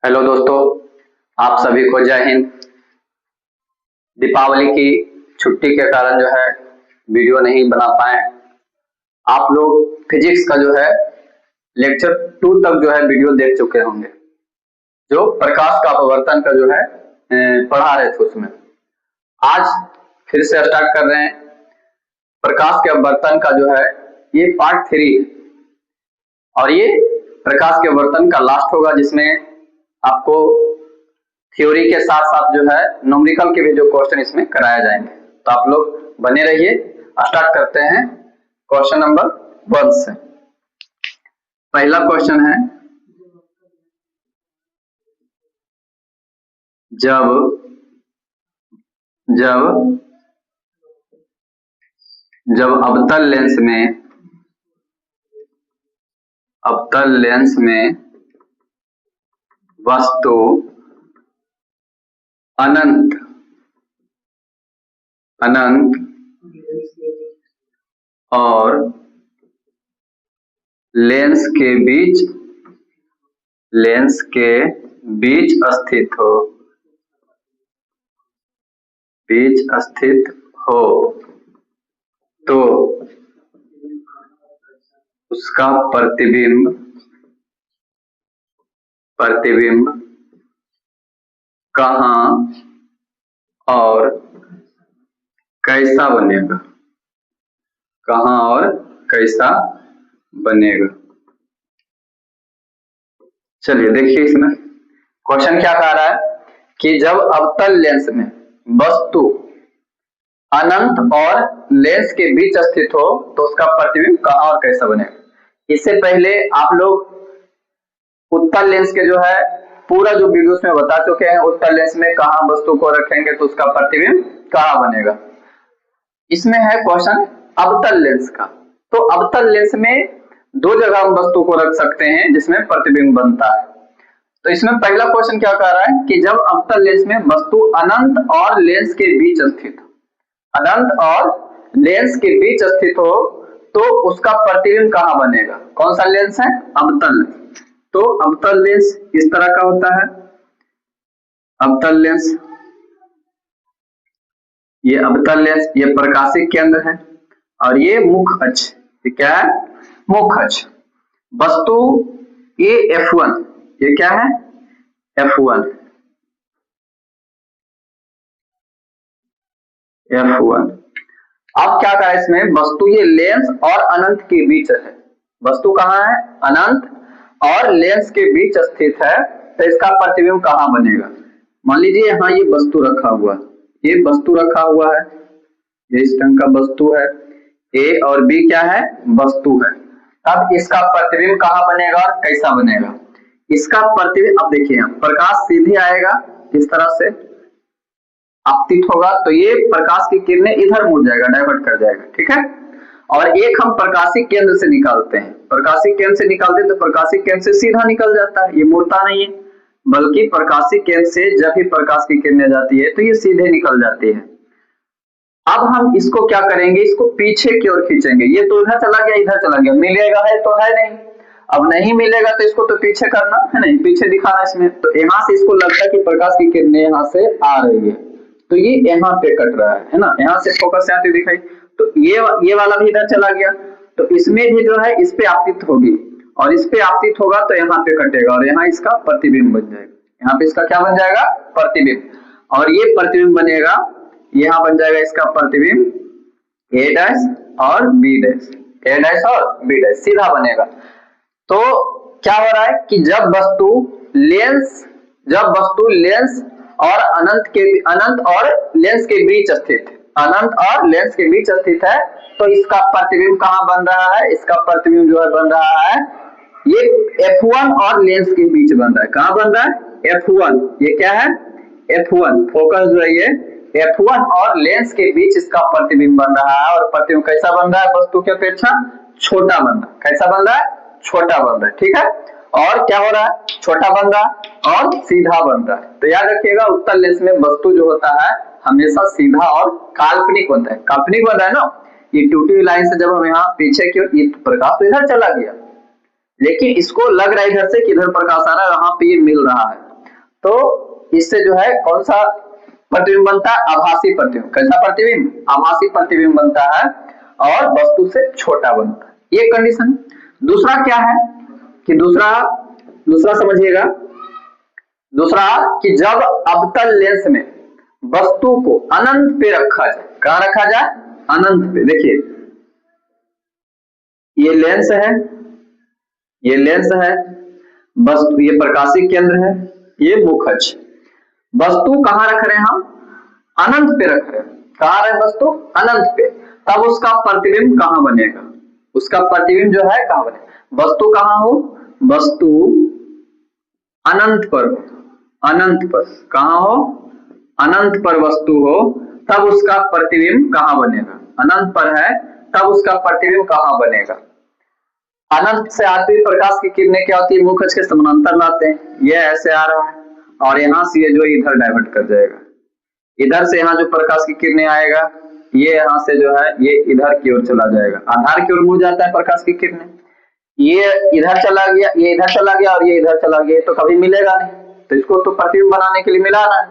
Hello दोस्तों, आप सभी को जय हिंद। दीपावली की छुट्टी के कारण जो है वीडियो नहीं बना पाए। आप लोग फिजिक्स का जो है लेक्चर 2 तक जो है वीडियो देख चुके होंगे, जो प्रकाश का अपवर्तन का जो है पढ़ा रहे थे। उसमें आज फिर से स्टार्ट कर रहे हैं। प्रकाश के अपवर्तन का जो है ये पार्ट 3 है और ये प्रकाश के अपवर्तन का लास्ट होगा, जिसमें आपको थ्योरी के साथ साथ जो है न्यूमेरिकल के भी जो क्वेश्चन इसमें कराए जाएंगे। तो आप लोग बने रहिए। स्टार्ट करते हैं क्वेश्चन नंबर 1 से। पहला क्वेश्चन है, जब अवतल लेंस में वस्तु अनंत और लेंस के बीच स्थित हो तो उसका प्रतिबिंब कहाँ और कैसा बनेगा। चलिए देखिए, इसमें क्वेश्चन क्या कह रहा है कि जब अवतल लेंस में वस्तु अनंत और लेंस के बीच स्थित हो तो उसका प्रतिबिंब कहाँ और कैसा बनेगा। इससे पहले आप लोग उत्तल लेंस के जो है पूरा जो वीडियोस में बता चुके हैं, उत्तल लेंस में कहाँ वस्तु को रखेंगे तो उसका प्रतिबिंब कहाँ बनेगा। इसमें है क्वेश्चन अवतल लेंस का। तो अवतल लेंस में 2 जगह हम वस्तु को रख सकते हैं जिसमें प्रतिबिंब बनता है। तो इसमें पहला क्वेश्चन क्या कह रहा है कि जब अवतल लेंस में वस्तु अनंत और लेंस के बीच स्थित हो तो उसका प्रतिबिंब कहाँ बनेगा। कौन सा लेंस है? अवतल लेंस। तो अवतल लेंस इस तरह का होता है। अवतल लेंस, ये अवतल लेंस, ये प्रकाशिक केंद्र है और ये मुख्य अक्ष। ये क्या है? मुख्य अक्ष। वस्तु ये F1, ये क्या है? F1। अब क्या कहा इसमें, वस्तु ये लेंस और अनंत के बीच है। वस्तु कहाँ है? अनंत और लेंस के बीच स्थित है, तो इसका प्रतिबिंब कहाँ बनेगा। मान लीजिए यहाँ ये वस्तु रखा हुआ है, ये वस्तु रखा हुआ है, ये इस ढंग का वस्तु है, ए और बी क्या है? वस्तु है। अब इसका प्रतिबिंब कहाँ बनेगा और कैसा बनेगा। इसका प्रतिबिंब, अब देखिए प्रकाश सीधे आएगा, इस तरह से आपतित होगा तो ये प्रकाश की किरणें इधर मुड़ जाएगा, डाइवर्ट कर जाएगा, ठीक है। और एक हम प्रकाशिक केंद्र से निकालते हैं, प्रकाशिक केंद्र से निकालते हैं तो प्रकाशिक केंद्र से सीधा निकल जाता है, ये मुड़ता नहीं है, बल्कि प्रकाशिक केंद्र से जब भी प्रकाश की किरणें जाती है तो ये सीधे निकल जाती है। अब हम इसको क्या करेंगे, इसको पीछे की ओर खींचेंगे। ये तो इधर चला गया, इधर चला गया, मिलेगा है तो है नहीं, अब नहीं मिलेगा तो इसको तो पीछे करना है, नहीं पीछे दिखाना इसमें। तो यहाँ से इसको लगता है कि प्रकाश की किरणें यहाँ से आ रही है तो ये यहाँ पे कट रहा है ना, यहाँ से फोकस यहाँ पे दिखाई, तो ये वाला भी इधर चला गया, तो इसमें भी जो है इस पे आपतित होगी और इस पे आपतित होगा तो यहाँ पे कटेगा और यहाँ इसका प्रतिबिंब बन जाएगा। यहाँ पे इसका क्या बन जाएगा? प्रतिबिंब। और ये प्रतिबिंब बनेगा, यहाँ बन जाएगा इसका प्रतिबिंब A डैश और B डैश, A डैश और B डैश सीधा बनेगा। तो क्या हो रहा है कि जब वस्तु लेंस और अनंत और लेंस के बीच स्थित है तो इसका प्रतिबिंब कहाँ बन रहा है। इसका प्रतिबिंब जो है बन रहा है ये F1 और लेंस के बीच बन रहा है। कहाँ बन रहा है? F1। ये क्या है? F1। फोकस जो है ये F1 और लेंस के बीच इसका प्रतिबिंब बन रहा है और प्रतिबिंब कैसा बन रहा है? वस्तु की अपेक्षा छोटा बन रहा है। कैसा बन रहा है? छोटा बन रहा है, ठीक है। और क्या हो रहा है? छोटा बन रहा है और सीधा बन रहा है। तो याद रखिएगा, उत्तल लेंस में वस्तु जो होता है हमेशा सीधा और काल्पनिक बनता है। काल्पनिक बन रहा है ना, ये टूटी हुई लाइन से जब हम यहाँ पीछे की ओर, ये प्रकाश तो इधर चला गया लेकिन इसको लग रहा है इधर से कि इधर प्रकाश आ रहा है, यहाँ पे ये मिल रहा है तो इससे जो है कौन सा प्रतिबिंब बनता है? आभासी प्रतिबिंब। कैसा प्रतिबिंब? आभासी प्रतिबिंब बनता है और वस्तु से छोटा बनता है, ये कंडीशन। दूसरा क्या है कि दूसरा समझिएगा, दूसरा कि जब अवतल लेंस में वस्तु को अनंत पे रखा जाए। कहां रखा जाए? अनंत पे। देखिए ये लेंस है, ये लेंस है, वस्तु ये प्रकाशिक केंद्र है, ये मुखज। वस्तु कहां रख रहे हैं हम? अनंत पे रख रहे हैं। कहां रहे वस्तु? अनंत पे। तब उसका प्रतिबिंब कहां बनेगा? उसका प्रतिबिंब जो है कहां बनेगा? वस्तु कहां हो? वस्तु अनंत पर, अनंत पर कहां हो? अनंत पर वस्तु हो, तब उसका प्रतिबिंब कहां बनेगा? अनंत पर है तब उसका प्रतिबिंब कहां बनेगा? अनंत से आती हुई प्रकाश की किरणें क्या होती है? मुखज के समानांतर लाते हैं, ये ऐसे आ रहा है और यहां से ये जो इधर डाइवर्ट कर जाएगा। इधर से यहाँ जो प्रकाश की किरणें आएगा, ये यहाँ से जो है ये इधर की ओर चला जाएगा, आधार की ओर मुड़ जाता है प्रकाश की किरणें। ये इधर चला गया, ये इधर चला गया और ये इधर चला गया, तो कभी मिलेगा नहीं। तो इसको तो प्रतिबिंब बनाने के लिए मिला रहा है।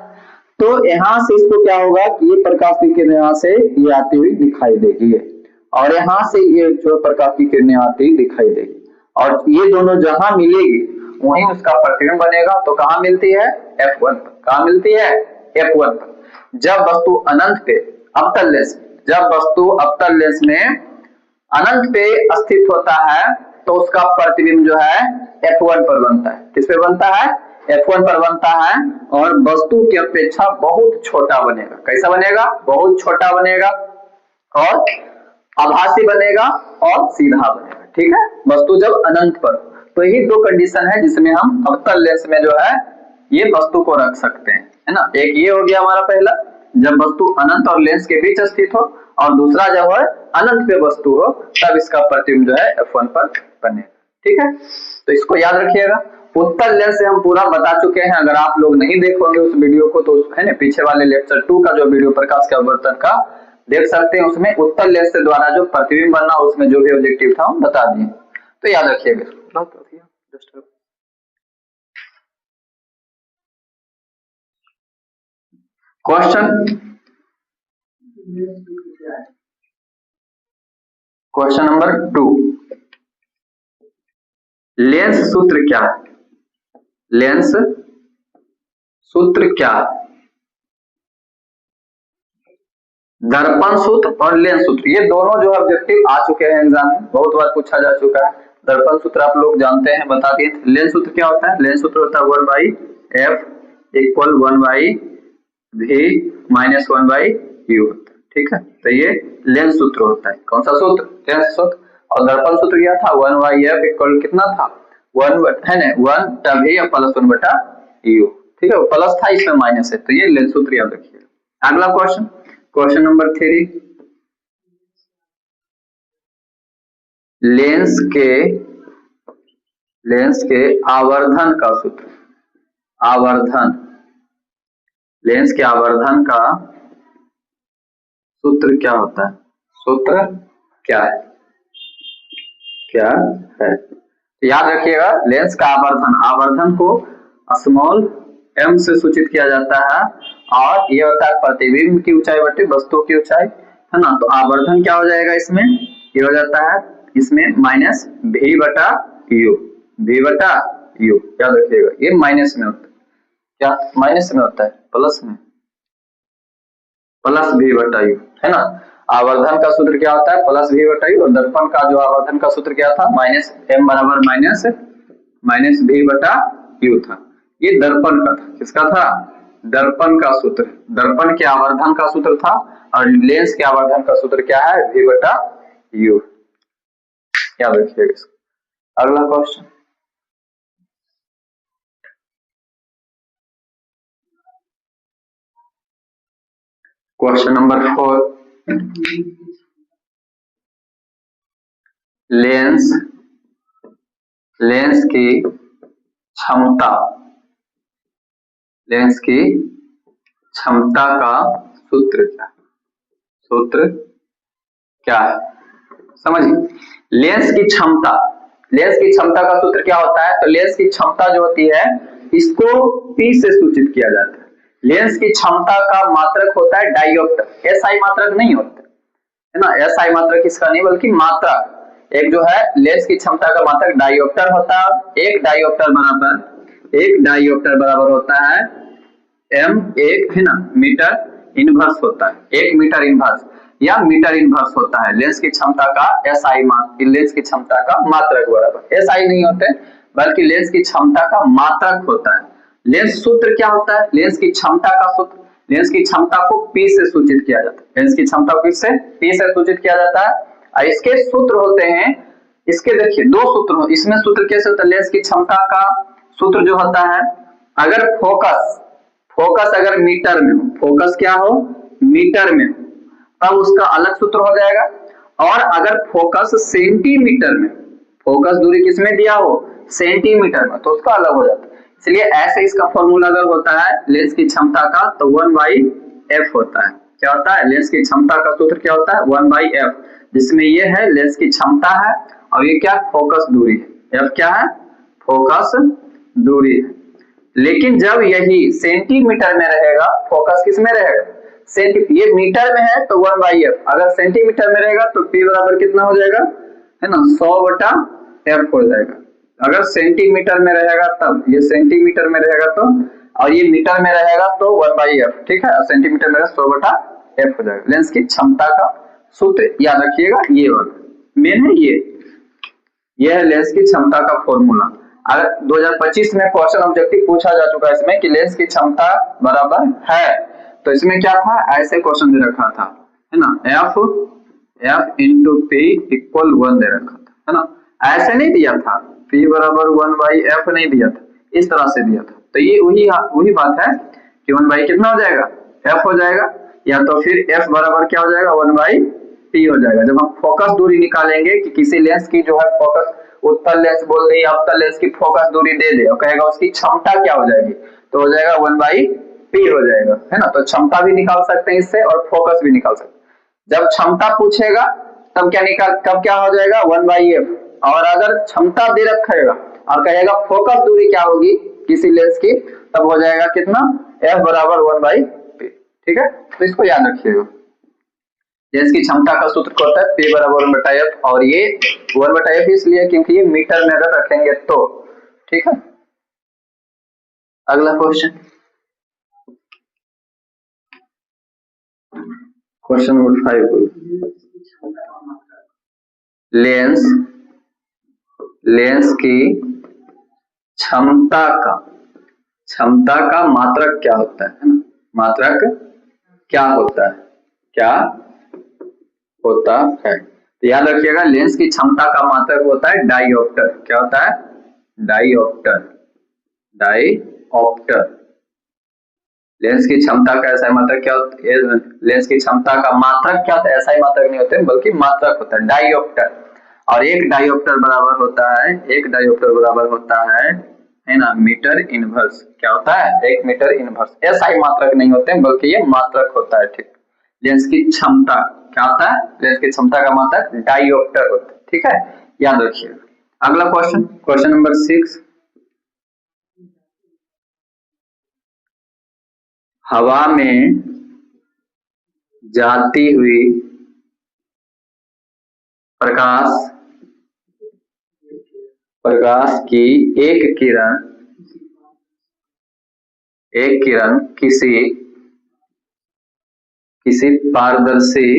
तो यहाँ से इसको क्या होगा कि ये प्रकाश की किरणें यहाँ से ये आती हुई दिखाई देगी और यहाँ से ये जो प्रकाश की किरणें आती हुई दिखाई देगी और ये दोनों जहां मिलेगी वहीं उसका प्रतिबिंब बनेगा। तो कहां मिलती है? F1 पर। कहां मिलती है? F1 पर। जब वस्तु अनंत पे अवतल लेंस, जब वस्तु अवतल लेंस में अनंत पे स्थित होता है तो उसका प्रतिबिंब जो है F1 पर बनता है। किस पे बनता है? F1 पर बनता है और वस्तु की अपेक्षा बहुत छोटा बनेगा। कैसा बनेगा? बहुत छोटा बनेगा और आभासी बनेगा और सीधा बनेगा। ठीक है, वस्तु जब अनंत पर। तो यही दो कंडीशन है जिसमें हम अवतल लेंस में जो है ये वस्तु को रख सकते हैं, है ना। एक ये हो गया हमारा पहला, जब वस्तु अनंत और लेंस के बीच स्थित हो, और दूसरा जब है अनंत पे वस्तु हो तब इसका प्रतिबिंब जो है F1 पर बनेगा। ठीक है, तो इसको याद रखिएगा। उत्तल लेंस से हम पूरा बता चुके हैं। अगर आप लोग नहीं देखोगे उस वीडियो को तो है ना, पीछे वाले लेक्चर 2 का जो वीडियो प्रकाश के अपवर्तन का देख सकते हैं। उसमें उत्तल लेंस से द्वारा जो प्रतिबिंब बनना उसमें जो भी ऑब्जेक्टिव था हम बता दिए, तो याद रखिएगा। क्वेश्चन नंबर 2, लेंस सूत्र क्या है? लेंस सूत्र क्या है? दर्पण सूत्र और लेंस सूत्र, ये दोनों जो ऑब्जेक्टिव आ चुके हैं एग्जाम में, बहुत बार पूछा जा चुका है। दर्पण सूत्र आप लोग जानते हैं, बता दिए थे। लेंस सूत्र क्या होता है? लेंस सूत्र होता है 1/f equal 1/v minus 1/u। ठीक है, तो ये लेंस सूत्र होता है। कौन सा सूत्र? लेंस सूत्र। और दर्पण सूत्र क्या था? 1/f इक्वल कितना था? 1 है ना, 1/v प्लस 1/u। ठीक है, वो प्लस था, इसमें माइनस है, तो ये लेंस सूत्र याद रखिए। अगला क्वेश्चन, क्वेश्चन नंबर 3, लेंस के आवर्धन का सूत्र। आवर्धन, लेंस के आवर्धन का सूत्र क्या होता है? सूत्र क्या है? क्या है? याद रखिएगा, लेंस का आवर्धन, आवर्धन को स्मॉल m से सूचित किया जाता है और ये होता है प्रतिबिंब की ऊंचाई बटे वस्तु की ऊंचाई, है ना। तो आवर्धन क्या हो जाएगा इसमें? ये हो जाता है इसमें माइनस v बटा u, v बटा u। याद रखिएगा, ये माइनस में होता है। क्या माइनस में होता है? प्लस में, प्लस v बटा u, है ना। आवर्धन का सूत्र क्या होता है? प्लस v बटा u। और दर्पण का जो आवर्धन का सूत्र क्या था? माइनस m बराबर माइनस v बटा u था। ये दर्पण का था। किसका था? दर्पण का सूत्र, दर्पण के आवर्धन का सूत्र था। और लेंस के आवर्धन का सूत्र क्या है? v बटा u। याद रखिएगा इसको। अगला क्वेश्चन, क्वेश्चन नंबर 4, लेंस की क्षमता, लेंस की क्षमता का सूत्र क्या? सूत्र क्या है? समझिए, लेंस की क्षमता, लेंस की क्षमता का सूत्र क्या होता है? तो लेंस की क्षमता जो होती है इसको P से सूचित किया जाता है। लेंस की क्षमता का मात्रक होता है डायोप्टर, एसआई मात्रक नहीं होता है ना, एसआई मात्रक इसका नहीं बल्कि मात्रक। एक जो है लेंस की क्षमता का मात्रक डायोप्टर होता है। एक डायोप्टर बराबर होता है m, एक है ना मीटर इनवर्स होता है, 1 मीटर इनवर्स या मीटर इनवर्स होता है लेंस की क्षमता का एसआई लेंस की क्षमता का मात्रक बराबर, एसआई नहीं होते बल्कि लेंस की क्षमता का मात्रक होता है। लेंस सूत्र क्या होता है, लेंस की क्षमता का सूत्र, लेंस की क्षमता को P से सूचित किया जाता है, लेंस की क्षमता को किससे P से सूचित किया जाता है। और इसके सूत्र होते हैं, इसके देखिए दो सूत्र हो, इसमें सूत्र कैसे होता है, लेंस की क्षमता का सूत्र जो होता है, अगर फोकस अगर मीटर में हो, फोकस क्या हो मीटर में हो, तब उसका अलग सूत्र हो जाएगा। और अगर फोकस सेंटीमीटर में, फोकस दूरी किसमें दिया हो सेंटीमीटर में, तो उसका अलग हो जाता है। इसलिए ऐसे इसका फॉर्मूला अगर होता है लेंस की क्षमता का तो 1/f होता है। क्या होता है, लेंस की क्षमता का सूत्र क्या होता है 1/f, जिसमें ये है लेंस की क्षमता है और ये क्या फोकस दूरी है, f क्या है फोकस दूरी है। लेकिन जब यही सेंटीमीटर में रहेगा, फोकस किस में रहेगा ये मीटर में है तो 1/f, अगर सेंटीमीटर में रहेगा तो P बराबर कितना हो जाएगा है ना 100/f हो जाएगा। अगर सेंटीमीटर में रहेगा तब, ये सेंटीमीटर में रहेगा तो, और ये मीटर में रहेगा तो 1/f, ठीक है, सेंटीमीटर में 100/f हो जाएगा। लेंस की क्षमता का सूत्र याद रखिएगा, ये वाला मेन है, ये है लेंस की क्षमता का फॉर्मूला। अगर 2025 में क्वेश्चन ऑब्जेक्टिव पूछा जा चुका है इसमें कि लेंस की क्षमता बराबर है, तो इसमें क्या था ऐसे क्वेश्चन दे रखा था है ना, f इंटू P इक्वल 1 दे रखा था है ना, ऐसे नहीं दिया था P बराबर 1/f नहीं दिया था, इस तरह से दिया था। तो ये वही बात है कि 1 कितना हो जाएगा f हो जाएगा, या तो फिर f बराबर क्या हो जाएगा 1/p हो जाएगा। जब हम फोकस दूरी निकालेंगे कि किसी लेंस की जो है फोकस, उत्तल लेंस बोल दे या अवतल लेंस की फोकस दूरी दे दे और कहेगा उसकी क्षमता क्या हो जाएगी, तो हो जाएगा 1/p हो जाएगा है ना। तो क्षमता भी निकाल सकते हैं इससे और फोकस भी निकाल सकते हैं। जब क्षमता पूछेगा तब क्या हो जाएगा 1/f, और अगर क्षमता दे रखेगा और कहेगा फोकस दूरी क्या होगी किसी लेंस की, तब हो जाएगा कितना f बराबर 1/p, ठीक है। तो इसको याद रखिएगा, लेंस की क्षमता का सूत्र क्या होता है P बराबर 1/f, और ये 1/f इसलिए क्योंकि ये मीटर में अगर रखेंगे तो, ठीक है। अगला क्वेश्चन नंबर 5, लेंस की क्षमता का मात्रक क्या होता है ना, मात्रक क्या होता है, तो याद रखिएगा लेंस की क्षमता का मात्रक होता है डायोप्टर। क्या होता है डायोप्टर। लेंस की क्षमता का ऐसा मात्रक क्या होता है, लेंस की क्षमता का मात्रक क्या होता है, ऐसा ही मात्रक नहीं होते बल्कि मात्रक होता है डायोप्टर। और एक डायोप्टर बराबर होता है ना मीटर इनवर्स। क्या होता है 1 मीटर इनवर्स, ऐसा ही मात्रक नहीं होते बल्कि ये मात्रक होता है, ठीक। लेंस की क्षमता क्या होता है, लेंस की क्षमता का मात्रक डायोप्टर होता है, ठीक है, याद रखिए। अगला क्वेश्चन नंबर 6, हवा में जाती हुई प्रकाश की एक किरण किसी पारदर्शी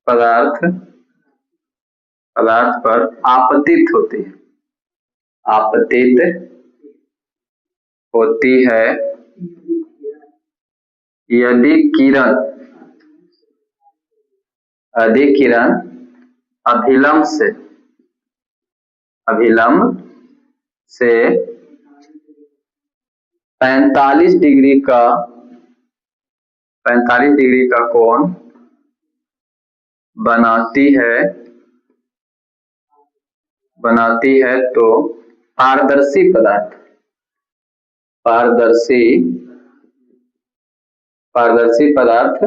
पदार्थ पर आपतित होती है यदि किरण अभिलंब से 45 डिग्री का कोण बनाती है तो पारदर्शी पदार्थ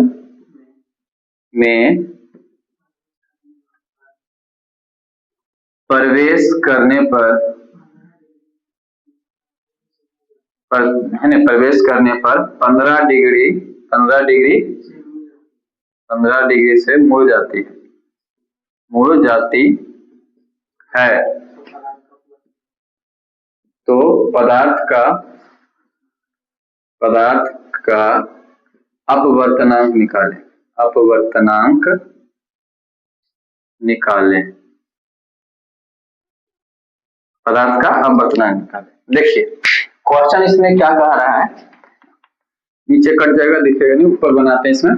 में प्रवेश करने पर है ना, प्रवेश करने पर 15 डिग्री से मुड़ जाती है। तो पदार्थ का अपवर्तनांक निकालें। पदार्थ का अपवर्तनांक निकालें। देखिए क्वेश्चन इसमें क्या कह रहा है, नीचे कट जाएगा दिखेगा नहीं, ऊपर बनाते हैं। इसमें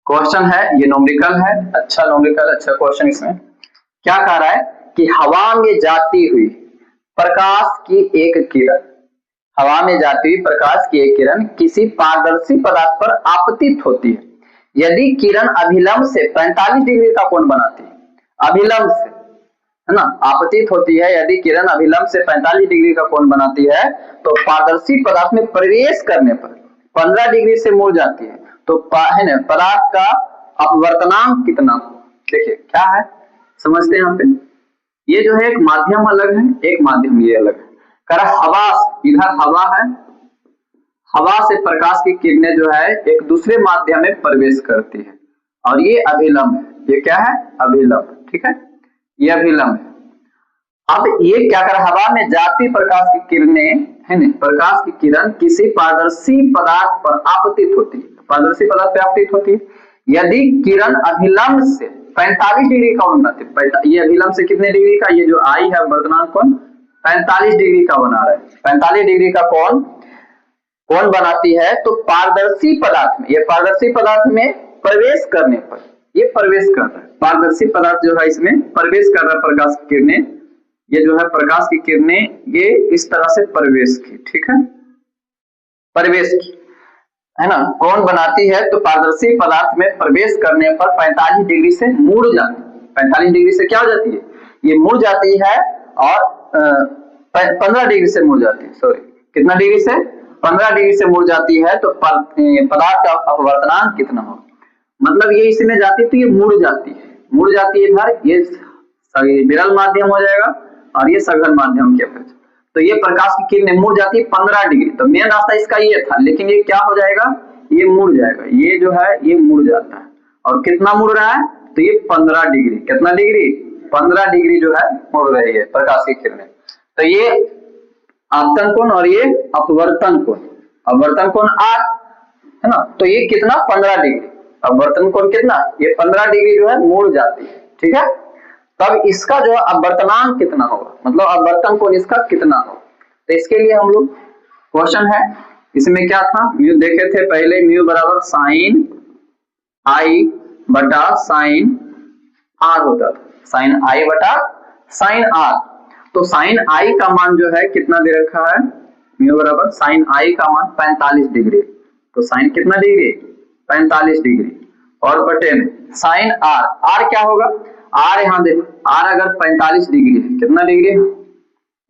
क्वेश्चन है, ये नोमेरिकल है, अच्छा क्वेश्चन। इसमें क्या कह रहा है कि हवा में जाती हुई प्रकाश की एक किरण किसी पारदर्शी पदार्थ पर आपतित होती है। यदि किरण अभिलंब से 45 डिग्री का कोण बनाती है, अभिलंब से, है ना, आपतित होती है, यदि किरण अभिलंब से 45 डिग्री का कोण बनाती है तो पारदर्शी पदार्थ में प्रवेश करने पर 15 डिग्री से मुड़ जाती है। तो है ना, पदार्थ का अपवर्तनांक कितना हो। देखिए क्या है, समझते हैं यहाँ पे। ये जो है एक माध्यम अलग है, एक माध्यम ये अलग है। कह रहा हवा, इधर हवा है, हवा से प्रकाश की किरणें जो है एक दूसरे माध्यम में प्रवेश करती है, और ये अभिलंब है। ये क्या है, अभिलंब, ठीक है, ये अभिलंब है। अब ये क्या कर, हवा में जाती प्रकाश की किरणें, है ना, प्रकाश की किरण किसी पारदर्शी पदार्थ पर आपतित होती है, पारदर्शी पदार्थ पर आपतित होती है। यदि किरण अभिलंब से 45 डिग्री का कोण बनाती है, ये अभिलंब से कितने डिग्री का, ये जो आई है वर्तमान कोण 45 डिग्री का बना रहा है, 45 डिग्री का कोण बनाती है, तो पारदर्शी पदार्थ में, ये पारदर्शी पदार्थ में प्रवेश करने पर, ये प्रवेश कर रहा है, पारदर्शी पदार्थ जो है इसमें प्रवेश कर रहा है प्रकाश की किरणें, ये जो है प्रकाश की किरणें ये इस तरह से प्रवेश की, ठीक है, प्रवेश की, है ना, कोण बनाती है। तो पारदर्शी पदार्थ में प्रवेश करने पर 45 डिग्री से मुड़ जाती है, 45 डिग्री से क्या हो जाती है, ये मुड़ जाती है, और 15 डिग्री से मुड़ जाती है, सॉरी कितना डिग्री से, 15 डिग्री से मुड़ जाती है। तो पदार्थ का अपवर्तनांक कितना हो, मतलब ये इसमें जाती है तो ये मुड़ जाती है इधर, ये विरल माध्यम हो जाएगा और ये सघन माध्यम की अपेक्षा। तो ये प्रकाश की किरणें मुड़ जाती है 15 डिग्री, तो मेन रास्ता इसका ये था, लेकिन ये क्या हो जाएगा, ये मुड़ जाएगा, ये जो है ये मुड़ जाता है, और कितना मुड़ रहा है, तो ये 15 डिग्री, कितना डिग्री, 15 डिग्री जो है मुड़ रही है प्रकाश की किरणें। तो ये आपतन कोण और ये अपवर्तन कोण, अपवर्तन कोण R है ना, तो ये कितना 15 डिग्री, अपवर्तन कोण कितना, ये 15 डिग्री जो है मुड़ जाती है, ठीक है। तब इसका जो है अपवर्तनांक कितना होगा, मतलब अपवर्तन कोण इसका कितना होगा। तो इसके लिए हम लोग क्वेश्चन है, इसमें क्या था, म्यू देखे थे पहले, म्यू बराबर साइन आई बटा साइन आर होता था, साइन आई बटा साइन आर। तो साइन आई का मान जो है कितना दे रखा है, म्यू बराबर साइन आई का मान 45 डिग्री, तो साइन कितना डिग्री, 45 डिग्री, और बटे में साइन आर, आर क्या होगा, आर यहाँ देखो, आर अगर 45 डिग्री है, कितना डिग्री है,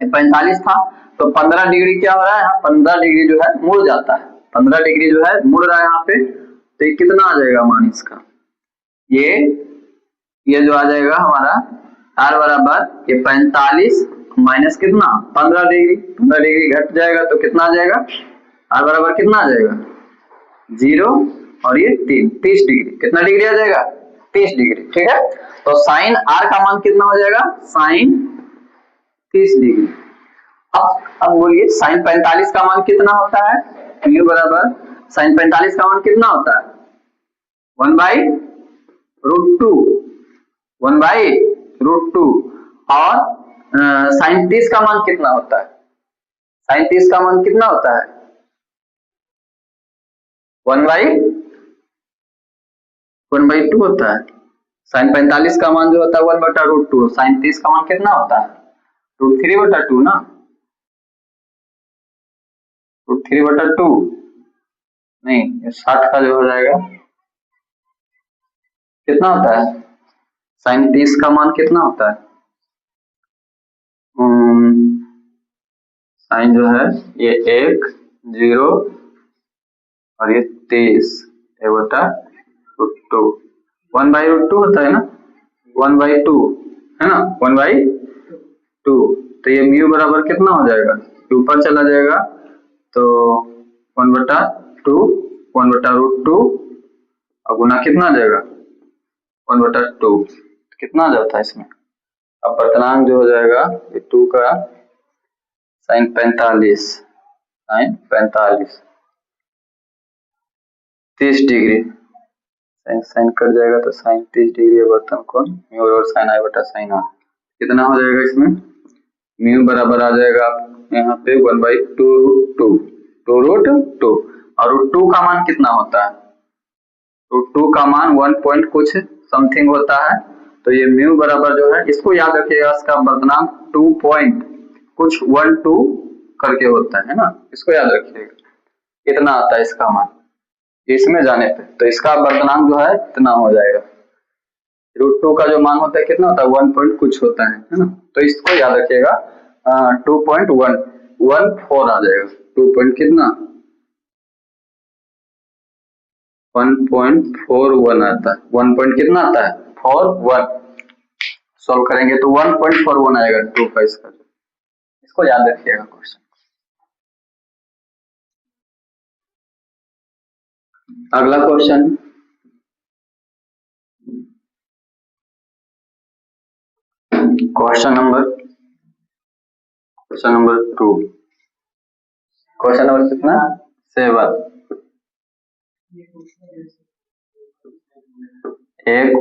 45 था, तो 15 डिग्री क्या हो रहा है, यहाँ 15 डिग्री जो है मुड़ जाता है, 15 डिग्री जो है मुड़ रहा है यहाँ पे। तो ये कितना आ जाएगा मान इसका, ये जो आ जाएगा हमारा आर बराबर ये 45 माइनस कितना 15 डिग्री, 15 डिग्री घट जाएगा तो कितना आ जाएगा, आर बराबर कितना आ जाएगा 0, और ये 30 डिग्री, कितना डिग्री आ जाएगा 30 डिग्री, ठीक है। तो साइन आर का मान कितना हो जाएगा, साइन 30 डिग्री। अब बोलिए साइन 45 का मान कितना होता है, म्यू बराबर साइन 45 का मान कितना होता है 1/√2, 1/√2, और साइन 30 का मान कितना होता है, साइन 30 का मान कितना होता है 1/2 होता है। साइन 45 का मान जो होता है 1/√2, साइन 30 का मान कितना होता है √3/2 ना, √3/2 नहीं, 60 का जो हो जाएगा कितना होता है, साइन 30 का मान कितना होता है, साइन जो है ये 1 0 और ये 30 1/√2, 1/√2 होता है ना, 1/2, है ना, 1/2। तो ये म्यू बराबर कितना हो जाएगा, ऊपर चला जाएगा तो 1/2, 1/√2 और गुना कितना आ जाएगा 1/2, कितना आ जाता है इसमें। अब वर्तनांक जो हो जाएगा ये 2 का sin 45, 30 डिग्री, साइन कट जाएगा तो sin 30 डिग्री वर्तन कोण म्यू और sin i बटा sin r कितना हो जाएगा इसमें, म्यू बराबर आ जाएगा यहाँ पे 1/2√2, 2√2 और √2 का मान कितना होता है, √2 का मान 1 पॉइंट कुछ समथिंग होता है। तो ये म्यू बराबर जो है इसको याद रखिएगा, इसका वर्तनांक 2 पॉइंट कुछ 12 करके होता है ना, इसको याद रखिएगा कितना आता है इसका मान इसमें जाने पे। तो इसका वर्तनांक जो है इतना हो जाएगा, √2 का जो मान होता है कितना होता है 1 पॉइंट कुछ होता है ना। तो इसको याद रखिएगा 2.114 आ जाएगा, 2 पॉइंट कितना 1.41 आता है, 1 पॉइंट कितना आता है 41, सॉल्व करेंगे तो 1.41 आएगा 2 का इसका, इसको याद रखिएगा क्वेश्चन। अगला question question number 2, question number कितना 7। एक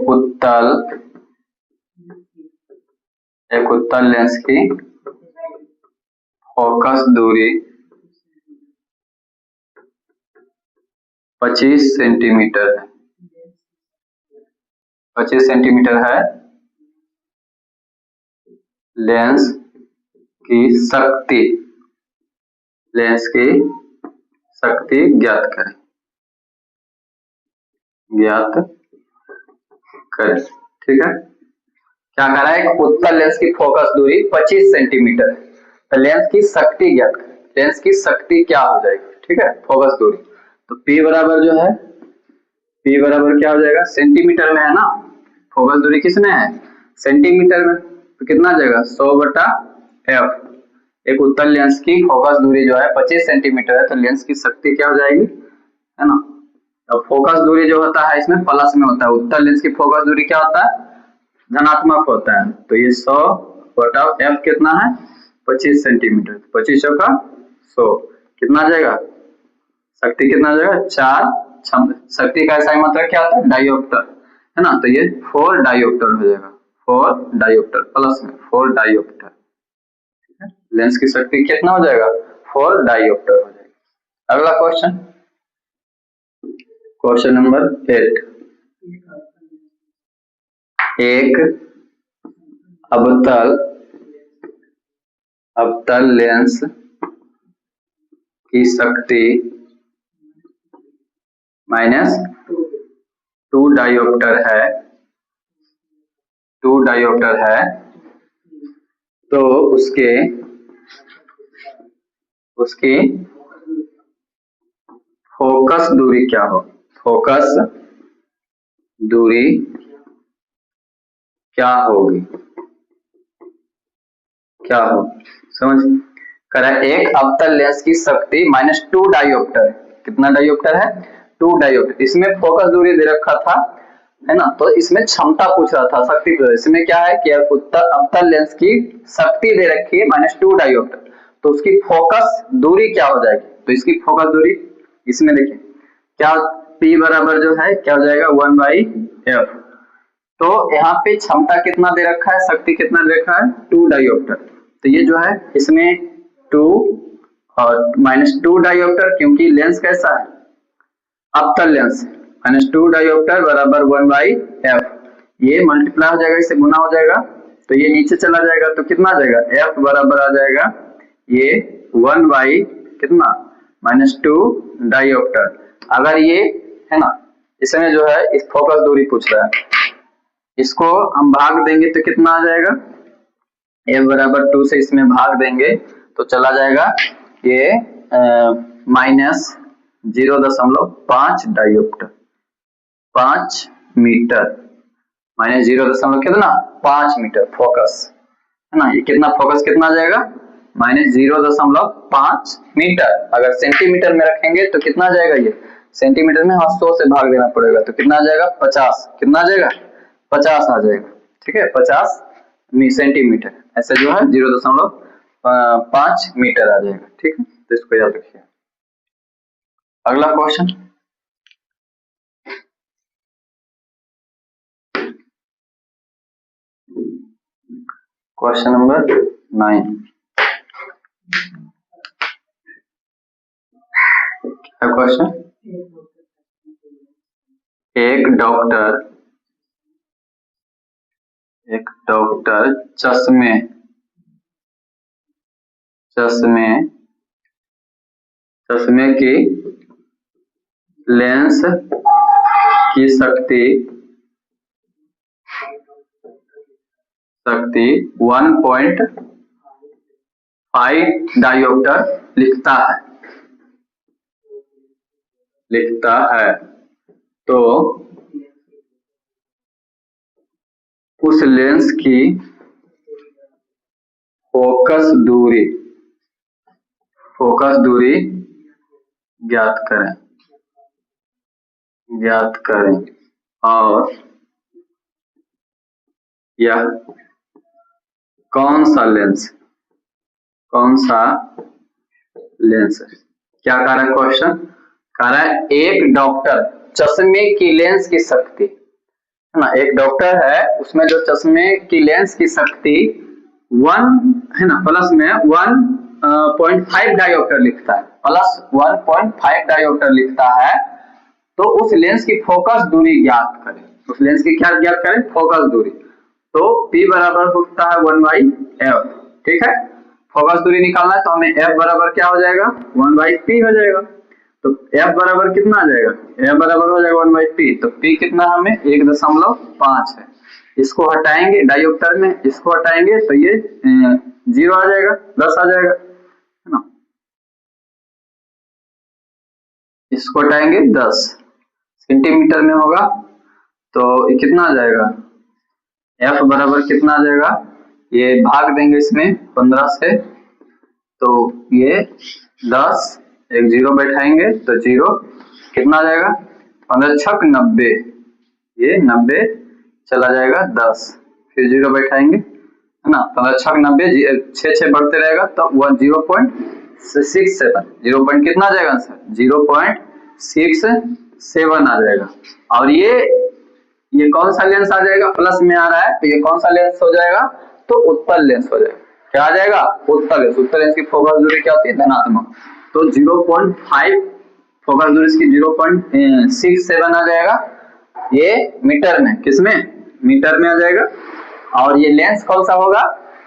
उत्तल लेंस की फोकस दूरी 25 सेंटीमीटर है, 25 सेंटीमीटर है। लेंस की शक्ति ज्ञात करें, ठीक है। क्या कह रहा है, एक उत्तल लेंस की फोकस दूरी 25 सेंटीमीटर है, तो लेंस की शक्ति ज्ञात करें। लेंस की शक्ति क्या हो जाएगी, ठीक है, फोकस दूरी। तो P बराबर जो है, P बराबर क्या हो जाएगा, सेंटीमीटर में है ना, फोकस दूरी किसमें है सेंटीमीटर में, तो कितना आ जाएगा 100/f। एक उत्तल लेंस की फोकस दूरी जो है 25 सेंटीमीटर है, तो लेंस की शक्ति क्या हो जाएगी, है ना। अब फोकस दूरी जो होता है इसमें प्लस में होता है, उत्तल लेंस की फोकस दूरी क्या होता है धनात्मक होता है। तो ये 100/f कितना है 25 सेंटीमीटर, 25 का 100 कितना आ जाएगा, शक्ति कितना आ जाएगा 4। शक्ति का ऐसा मतलब क्या होता है डायोप्टर, है ना। तो ये 4 डायोप्टर हो जाएगा, 4 डायोप्टर प्लस में 4 डायोप्टर, ठीक है। लेंस की शक्ति कितना हो जाएगा 4 डायोप्टर हो जाएगा। अगला क्वेश्चन, क्वेश्चन नंबर 8। एक अवतल लेंस की शक्ति -2 डायोप्टर है, तो उसकी फोकस दूरी क्या हो, फोकस दूरी क्या होगी, क्या हो समझ करा। एक अवतल लेंस की शक्ति -2 डायोप्टर, कितना डायोप्टर है 2 डायोप्टर। इसमें फोकस दूरी दे रखा था, है ना, तो इसमें क्षमता पूछ रहा था शक्ति। इसमें क्या है कि अवतल लेंस की शक्ति दे रखी है -2 डायोप्टर, तो उसकी फोकस दूरी क्या हो जाएगी। तो इसकी फोकस दूरी इसमें देखिए क्या, P बराबर जो है क्या हो जाएगा 1/f। तो यहाँ पे क्षमता कितना दे रखा है, शक्ति कितना दे रखा है 2 डायोप्टर। तो ये जो है इसमें 2 और -2 डायोप्टर, क्योंकि लेंस कैसा है अवतल लेंस, -2 डायोप्टर बराबर 1/f। ये मल्टीप्लाई हो जाएगा, इससे गुना हो जाएगा, तो ये नीचे चला जाएगा, तो कितना आ जाएगा f बराबर आ जाएगा ये 1 कितना -2 डायोप्टर। अगर ये है ना, इसमें जो है इस फोकस दूरी पूछ रहा है, इसको हम भाग देंगे तो कितना आ जाएगा, f बराबर 2 से इसमें भाग देंगे तो चला जाएगा ये -0.5 डायोप्टर, 5 मीटर। माइनस 0 कितना 5 मीटर फोकस है ना। ये कितना फोकस कितना आ जाएगा माइनस 0.5 मीटर। अगर सेंटीमीटर में रखेंगे तो कितना आ जाएगा, ये सेंटीमीटर में 100 से भाग देना पड़ेगा तो कितना आ जाएगा 50, कितना आ जाएगा 50 आ जाएगा। ठीक है 50 सेंटीमीटर, ऐसे जो है 0.5 मीटर आ जाएगा। ठीक है तो इसको याद रखिए। अगला क्वेश्चन, क्वेश्चन नंबर 9 है क्वेश्चन। एक डॉक्टर चश्मे की लेंस की शक्ति 1.5 डायोप्टर लिखता है तो उस लेंस की फोकस दूरी ज्ञात करें और यह कौन सा लेंस है। क्या कह रहा है क्वेश्चन, कह रहा है एक डॉक्टर चश्मे की लेंस की शक्ति है ना, एक डॉक्टर है उसमें जो चश्मे की लेंस की शक्ति 1 है ना प्लस में 1.5 डायोप्टर लिखता है, प्लस 1.5 डायोप्टर लिखता है तो उस लेंस की फोकस दूरी ज्ञात करें। उस लेंस की क्या ज्ञात करें, फोकस दूरी। तो P बराबर होता है 1/f। ठीक है फोकस दूरी निकालना है तो हमें F बराबर क्या हो जाएगा 1/P हो जाएगा। तो F बराबर कितना आ जाएगा, F बराबर हो जाएगा 1/P। तो P कितना हमें 1.5 है। इसको हटाएंगे डायोप्टर में, इसको हटाएंगे तो ये 0 आ जाएगा, 10 आ जाएगा है ना। इसको हटाएंगे 10 सेंटीमीटर में होगा तो ये कितना आ जाएगा, F बराबर कितना आ जाएगा, ये भाग देंगे इसमें 15 से तो ये 10, एक 0 बैठाएंगे तो 0 कितना आ जाएगा 15 छक 90, ये 90 चला जाएगा 10, फिर 0 बैठाएंगे है ना, 15 छक 90, 6 बढ़ते रहेगा तो 0.67, 0 पॉइंट कितना आ जाएगा सर 0.67 आ जाएगा। और ये कौन सा लेंस आ जाएगा, प्लस में आ रहा है तो ये कौन सा लेंस हो जाएगा, तो उत्तल लेंस हो जाएगा। क्या आ जाएगा, उत्तल लेंस की फोकस दूरी क्या होती है धनात्मक, तो 0.5 फोकस दूरी इसकी 0.67 आ जाएगा, ये मीटर में, किसमें मीटर में आ जाएगा। और ये लेंस कौन सा होगा,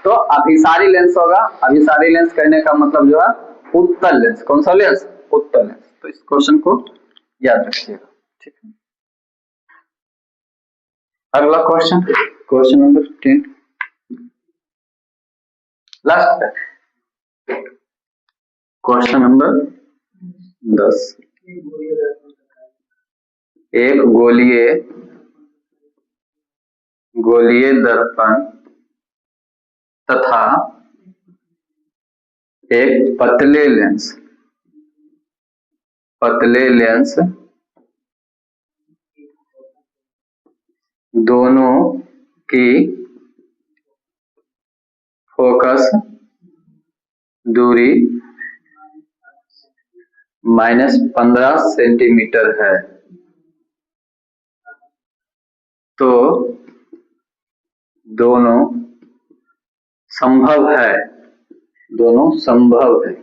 तो अभिसारी लेंस होगा। अभिसारी लेंस कहने का मतलब जो है उत्तल लेंस, कौन सा लेंस, उत्तल लेंस। तो इस क्वेश्चन को याद रखिएगा। ठीक है अगला क्वेश्चन, क्वेश्चन नंबर 10 लास्ट है, क्वेश्चन नंबर 10। एक गोलीय दर्पण तथा एक पतले लेंस दोनों की फोकस दूरी -15 सेंटीमीटर है तो दोनों संभव है।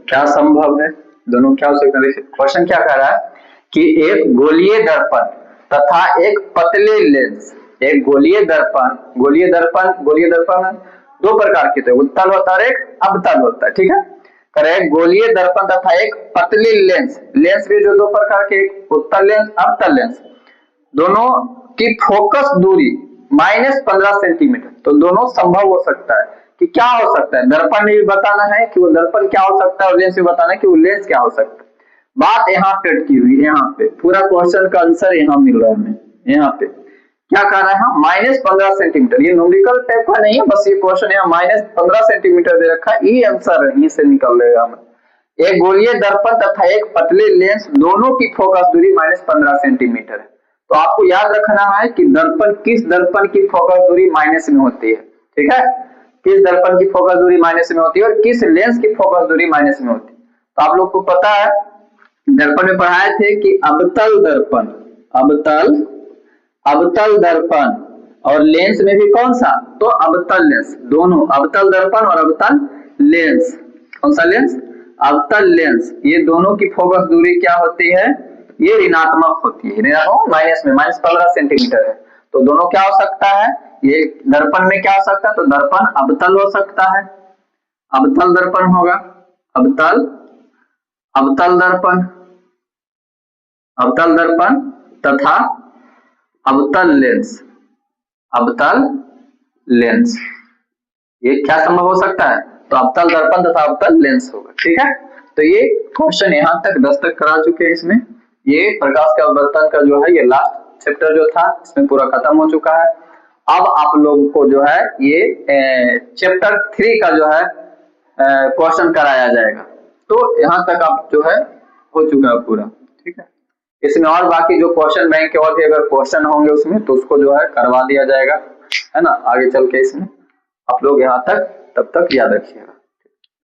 क्या संभव है, दोनों क्या हो सकता है। क्वेश्चन क्या कह रहा है कि एक गोलीय दर्पण तथा एक पतले लेंस, एक गोलीय दर्पण दो प्रकार के थे, उत्तल होता है एक अवतल होता है। ठीक है करे गोलीय दर्पण तथा एक पतली लेंस भी जो दो प्रकार के, एक उत्तल लेंस अवतल लेंस, दोनों की फोकस दूरी -15 सेंटीमीटर। तो दोनों संभव हो सकता है कि क्या हो सकता है, दर्पण में भी बताना है कि वो दर्पण क्या हो सकता है और लेंस भी बताना है कि वो लेंस क्या हो सकता है। बात यहाँ पे अटकी हुई, यहाँ पे पूरा क्वेश्चन का आंसर यहाँ मिल रहा है हमें, यहाँ पे क्या कर रहे हैं, -15 सेंटीमीटर। ये न्यूमेरिकल टाइप का नहीं है, बस ये क्वेश्चन यहाँ -15 सेंटीमीटर दे रखा है, ये आंसर है, यहीं से निकल लेगा हमें। एक गोलीय दर्पण तथा एक पतले लेंस दोनों की फोकस दूरी -15 सेंटीमीटर है। तो आपको याद रखना है कि दर्पण, किस दर्पण की फोकस दूरी माइनस में होती है, ठीक है, किस दर्पण की फोकस दूरी माइनस में होती है और किस लेंस की फोकस दूरी माइनस में होती है। तो आप लोग को पता है, दर्पण में पढ़ाए थे कि अवतल दर्पण, अवतल दर्पण और लेंस में भी कौन सा, तो अवतल लेंस, दोनों अवतल दर्पण और अवतल लेंस, कौन सा लेंस, अवतल लेंस, ये दोनों की फोकस दूरी क्या होती है, ये ऋणात्मक होती है, ऋणात्मक माइनस में, -15 सेंटीमीटर है। तो दोनों क्या हो सकता है, ये दर्पण में क्या हो सकता है, तो दर्पण अवतल हो सकता है, अवतल दर्पण होगा, अवतल दर्पण, अवतल दर्पण तथा अवतल लेंस, अवतल लेंस, ये क्या संभव हो सकता है, तो अवतल दर्पण तथा अवतल लेंस होगा, ठीक है। तो ये क्वेश्चन यहाँ तक 10 तक करा चुके हैं। इसमें ये प्रकाश के अपवर्तन का जो है ये लास्ट चैप्टर जो था इसमें पूरा खत्म हो चुका है। अब आप लोगों को जो है ये चैप्टर 3 का जो है क्वेश्चन कराया जाएगा। तो यहाँ तक आप जो है हो चुका है पूरा, ठीक है। इसमें और बाकी जो क्वेश्चन बैंक के और भी अगर क्वेश्चन होंगे उसमें, तो उसको जो है करवा दिया जाएगा, है ना, आगे चल के। इसमें आप लोग यहाँ तक तब तक याद रखिएगा।